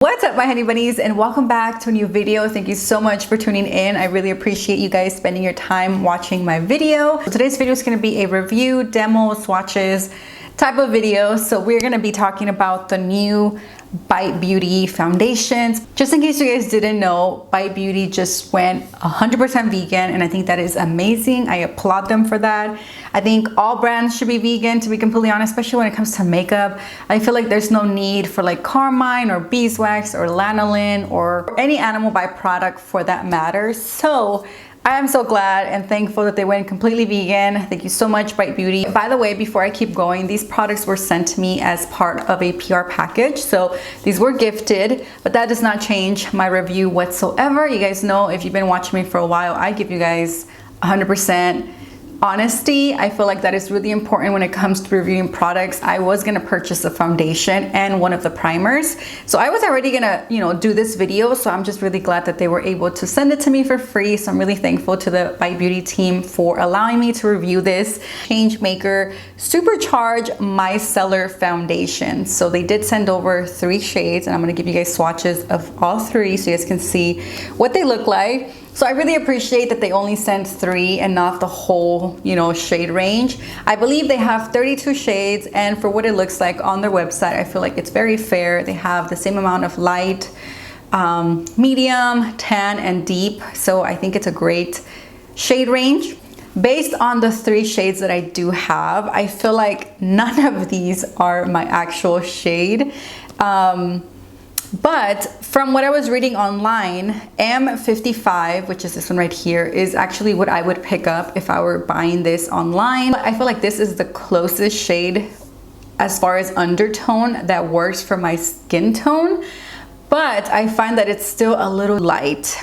What's up, my honey bunnies, and welcome back to a new video. Thank you so much for tuning in. I really appreciate you guys spending your time watching my video. So today's video is going to be a review, demo, swatches type of video. So we're going to be talking about the new Bite Beauty foundations. Just in case you guys didn't know, Bite Beauty just went 100% vegan, and I think that is amazing. I applaud them for that. I think all brands should be vegan, to be completely honest, especially when it comes to makeup. I feel like there's no need for like carmine or beeswax or lanolin or any animal byproduct for that matter. So I am so glad and thankful that they went completely vegan. Thank you so much, Bite Beauty. By the way, before I keep going, these products were sent to me as part of a PR package. So these were gifted, but that does not change my review whatsoever. You guys know, if you've been watching me for a while, I give you guys 100% honesty. I feel like that is really important when it comes to reviewing products. I was gonna purchase a foundation and one of the primers, so I was already gonna, do this video. So I'm just really glad that they were able to send it to me for free. So I'm really thankful to the Bite Beauty team for allowing me to review this Changemaker Supercharge Micellar foundation. So they did send over 3 shades, and I'm gonna give you guys swatches of all 3 so you guys can see what they look like. So I really appreciate that they only sent 3 and not the whole, shade range. I believe they have 32 shades, and for what it looks like on their website, I feel like it's very fair. They have the same amount of light, medium, tan, and deep. So I think it's a great shade range. Based on the 3 shades that I do have, I feel like none of these are my actual shade. But from what I was reading online, M55, which is this one right here, is actually what I would pick up if I were buying this online. I feel like this is the closest shade as far as undertone that works for my skin tone, but I find that it's still a little light.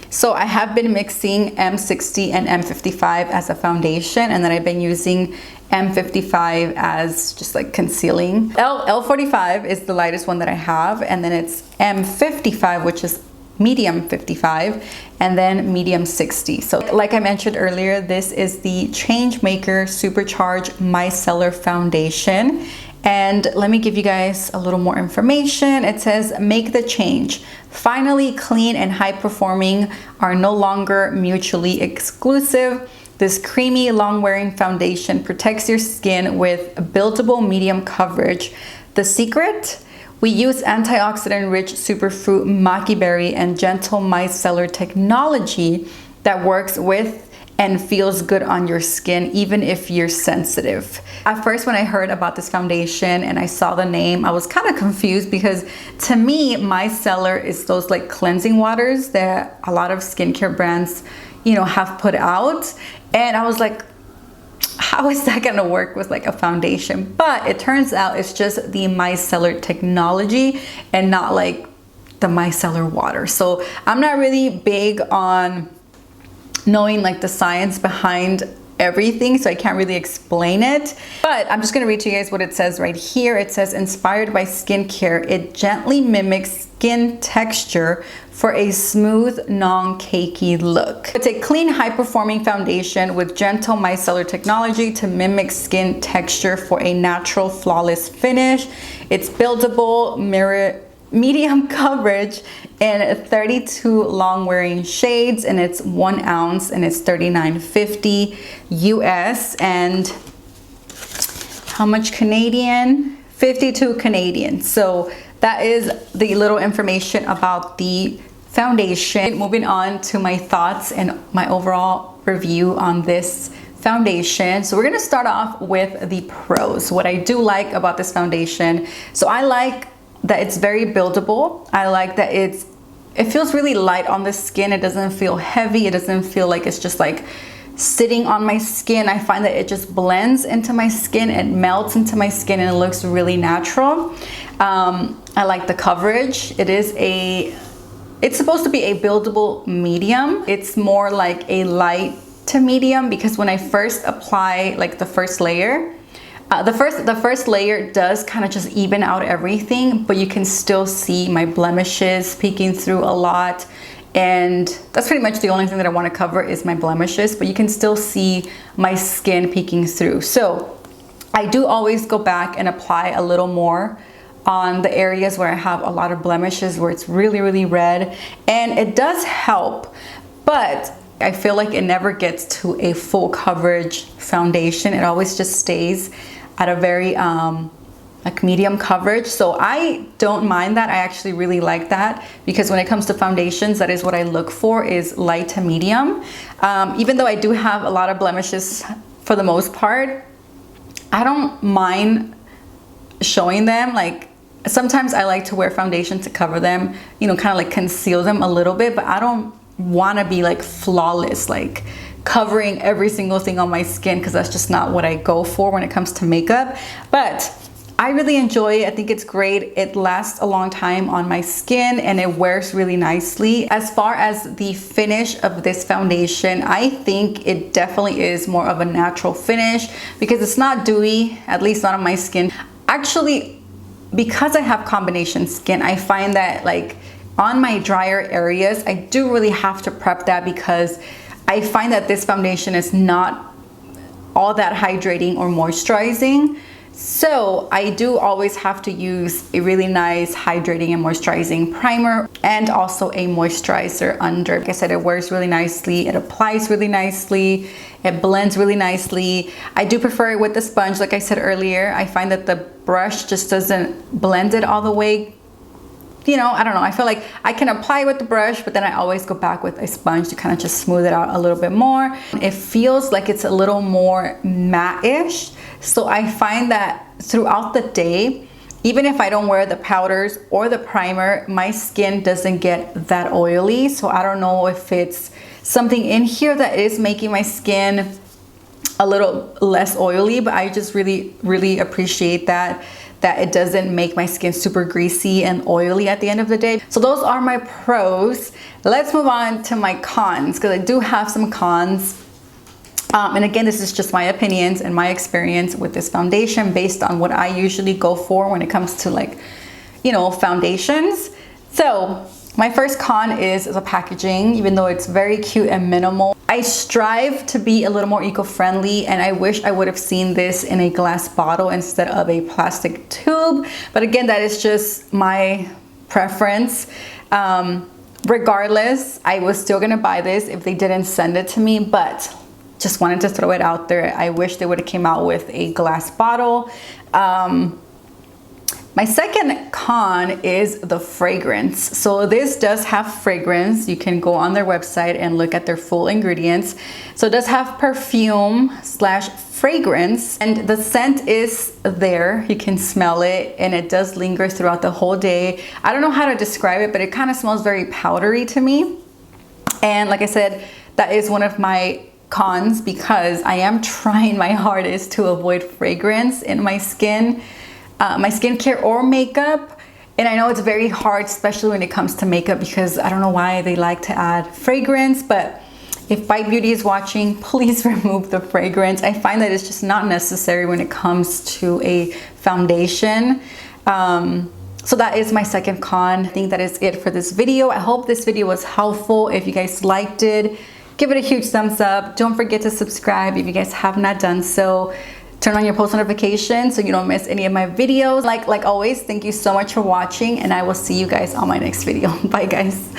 So I have been mixing M60 and M55 as a foundation, and then I've been using M55 as just like concealing. L45 is the lightest one that I have, and then it's M55, which is medium 55, and then medium 60. So like I mentioned earlier, this is the Changemaker Supercharge Micellar foundation. And let me give you guys a little more information. It says, make the change. Finally, clean and high performing are no longer mutually exclusive. This creamy, long-wearing foundation protects your skin with buildable medium coverage. The secret? We use antioxidant-rich superfruit maki berry and gentle micellar technology that works with and feels good on your skin, even if you're sensitive. At first, when I heard about this foundation and I saw the name, I was kind of confused, because to me, micellar is those like cleansing waters that a lot of skincare brands, have put out. And I was like, how is that gonna work with like a foundation? But it turns out it's just the micellar technology and not like the micellar water. So I'm not really big on knowing like the science behind everything, so I can't really explain it, but I'm just gonna read to you guys what it says right here. It says, inspired by skincare, it gently mimics skin texture for a smooth, non-cakey look. It's a clean, high-performing foundation with gentle micellar technology to mimic skin texture for a natural, flawless finish. It's buildable, medium coverage in 32 long wearing shades, and it's 1 ounce, and it's $39.50 US. And how much Canadian? 52 Canadian. So that is the little information about the foundation. Moving on to my thoughts and my overall review on this foundation. So we're gonna start off with the pros. What I do like about this foundation, so I like that it's very buildable. I like that it feels really light on the skin. It doesn't feel heavy. It doesn't feel like it's just like sitting on my skin. I find that it just blends into my skin, it melts into my skin, and it looks really natural. I like the coverage. It's supposed to be a buildable medium. It's more like a light to medium, because when I first apply like the first layer, the first layer does kind of just even out everything, but you can still see my blemishes peeking through a lot. And that's pretty much the only thing that I want to cover is my blemishes, but you can still see my skin peeking through. So I do always go back and apply a little more on the areas where I have a lot of blemishes, where it's really, really red. And it does help, but I feel like it never gets to a full coverage foundation. It always just stays at a very like medium coverage. So I don't mind that. I actually really like that, because when it comes to foundations, that is what I look for, is light to medium. Even though I do have a lot of blemishes for the most part, I don't mind showing them. Like, sometimes I like to wear foundation to cover them, you know, kind of like conceal them a little bit, but I don't want to be like flawless, like covering every single thing on my skin, because that's just not what I go for when it comes to makeup. But I really enjoy it. I think it's great. It lasts a long time on my skin and it wears really nicely. As far as the finish of this foundation, I think it definitely is more of a natural finish, because it's not dewy, at least not on my skin. Actually, because I have combination skin, I find that like on my drier areas, I do really have to prep that, because I find that this foundation is not all that hydrating or moisturizing. So I do always have to use a really nice hydrating and moisturizing primer, and also a moisturizer under. Like I said, it wears really nicely, it applies really nicely, it blends really nicely. I do prefer it with the sponge. Like I said earlier, I find that the brush just doesn't blend it all the way. You know, I don't know, I feel like I can apply it with the brush, but then I always go back with a sponge to kind of just smooth it out a little bit more. It feels like it's a little more matte-ish. So I find that throughout the day, even if I don't wear the powders or the primer, my skin doesn't get that oily. So I don't know if it's something in here that is making my skin a little less oily, but I just really, really appreciate that it doesn't make my skin super greasy and oily at the end of the day. So those are my pros. Let's move on to my cons, because I do have some cons. And again, this is just my opinions and my experience with this foundation based on what I usually go for when it comes to, like, you know, foundations. So my first con is the packaging. Even though it's very cute and minimal, I strive to be a little more eco-friendly, and I wish I would have seen this in a glass bottle instead of a plastic tube. But again, that is just my preference. Regardless, I was still gonna buy this if they didn't send it to me, but just wanted to throw it out there. I wish they would have came out with a glass bottle. My second con is the fragrance. So this does have fragrance. You can go on their website and look at their full ingredients. So it does have perfume / fragrance, and the scent is there. You can smell it, and it does linger throughout the whole day. I don't know how to describe it, but it kind of smells very powdery to me. And like I said, that is one of my cons, because I am trying my hardest to avoid fragrance in my skin. My skincare or makeup. And I know it's very hard, especially when it comes to makeup, because I don't know why they like to add fragrance, but if Bite Beauty is watching, please remove the fragrance. I find that it's just not necessary when it comes to a foundation. So that is my second con. I think that is it for this video. I hope this video was helpful. If you guys liked it, give it a huge thumbs up. Don't forget to subscribe if you guys have not done so. Turn on your post notifications so you don't miss any of my videos. Like always, thank you so much for watching, and I will see you guys on my next video. Bye guys.